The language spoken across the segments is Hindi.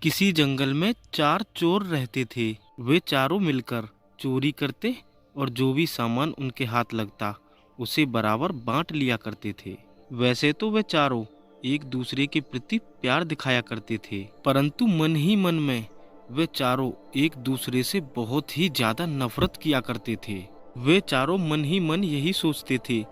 किसी जंगल में चार चोर रहते थे। वे चारों मिलकर चोरी करते और जो भी सामान उनके हाथ लगता उसे बराबर बांट लिया करते थे। वैसे तो वे चारों एक दूसरे के प्रति प्यार दिखाया करते थे, परंतु मन ही मन में वे चारों एक दूसरे से बहुत ही ज्यादा नफरत किया करते थे। वे चारों मन ही मन यही सोचते थे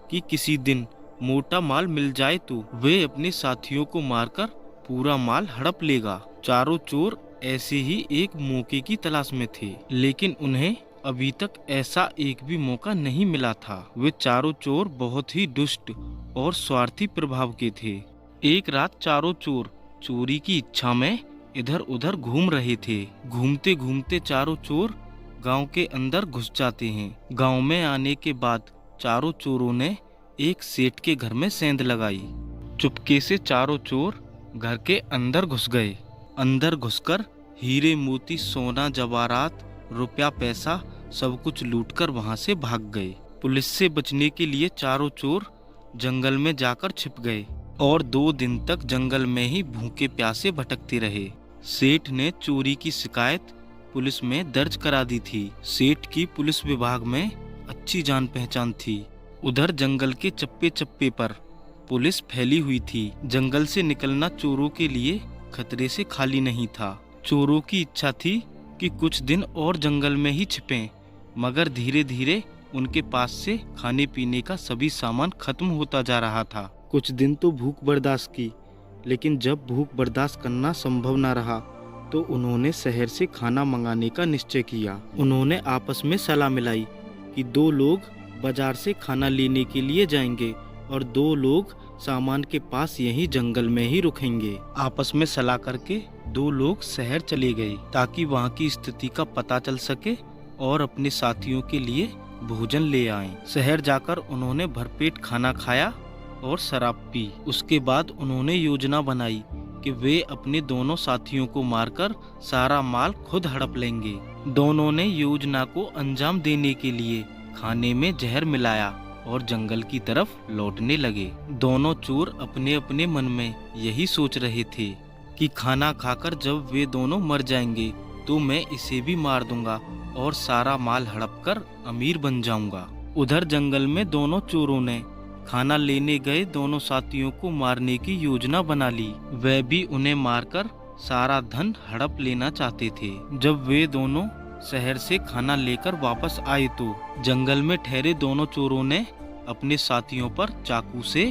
कि किसी दिन मोटा माल मिल जाए तो वे अपने साथियों को मारकर पूरा माल हड़प लेगा। चारों चोर ऐसे ही एक मौके की तलाश में थे, लेकिन उन्हें अभी तक ऐसा एक भी मौका नहीं मिला था। वे चारों चोर बहुत ही दुष्ट और स्वार्थी प्रभाव के थे। एक रात चारों चोर चोरी की इच्छा में इधर उधर घूम रहे थे। घूमते घूमते चारों चोर गांव के अंदर घुस जाते हैं। गांव में आने के बाद चारों चोरों ने एक सेठ के घर में सेंध लगाई। चुपके से चारों चोर घर के अंदर घुस गए। अंदर घुसकर हीरे मोती सोना जवाहरात रुपया पैसा सब कुछ लूटकर वहां से भाग गए। पुलिस से बचने के लिए चारों चोर जंगल में जाकर छिप गए और 2 दिन तक जंगल में ही भूखे प्यासे भटकते रहे। सेठ ने चोरी की शिकायत पुलिस में दर्ज करा दी थी। सेठ की पुलिस विभाग में अच्छी जान पहचान थी। उधर जंगल के चप्पे चप्पे पर पुलिस फैली हुई थी। जंगल से निकलना चोरों के लिए खतरे से खाली नहीं था। चोरों की इच्छा थी कि कुछ दिन और जंगल में ही छिपें, मगर धीरे धीरे उनके पास से खाने पीने का सभी सामान खत्म होता जा रहा था। कुछ दिन तो भूख बर्दाश्त की, लेकिन जब भूख बर्दाश्त करना संभव न रहा तो उन्होंने शहर से खाना मंगाने का निश्चय किया। उन्होंने आपस में सलाह मिलाई कि 2 लोग बाजार से खाना लेने के लिए जाएंगे और 2 लोग सामान के पास यहीं जंगल में ही रुकेंगे। आपस में सलाह करके 2 लोग शहर चले गए ताकि वहाँ की स्थिति का पता चल सके और अपने साथियों के लिए भोजन ले आएं। शहर जाकर उन्होंने भरपेट खाना खाया और शराब पी। उसके बाद उन्होंने योजना बनाई कि वे अपने दोनों साथियों को मारकर सारा माल खुद हड़प लेंगे। दोनों ने योजना को अंजाम देने के लिए खाने में जहर मिलाया और जंगल की तरफ लौटने लगे। दोनों चोर अपने अपने मन में यही सोच रहे थे कि खाना खाकर जब वे दोनों मर जाएंगे तो मैं इसे भी मार दूंगा और सारा माल हड़प कर अमीर बन जाऊंगा। उधर जंगल में दोनों चोरों ने खाना लेने गए दोनों साथियों को मारने की योजना बना ली। वे भी उन्हें मारकर सारा धन हड़प लेना चाहते थे। जब वे दोनों शहर से खाना लेकर वापस आए तो जंगल में ठहरे दोनों चोरों ने अपने साथियों पर चाकू से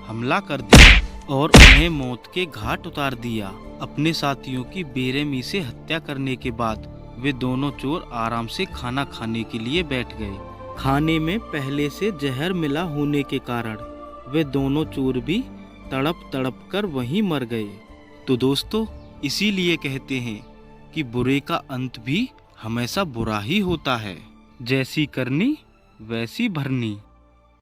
हमला कर दिया और उन्हें मौत के घाट उतार दिया। अपने साथियों की बेरहमी से हत्या करने के बाद वे दोनों चोर आराम से खाना खाने के लिए बैठ गए। खाने में पहले से जहर मिला होने के कारण वे दोनों चोर भी तड़प तड़प कर वहीं मर गए। तो दोस्तों, इसीलिए कहते हैं कि बुरे का अंत भी हमेशा बुरा ही होता है। जैसी करनी वैसी भरनी।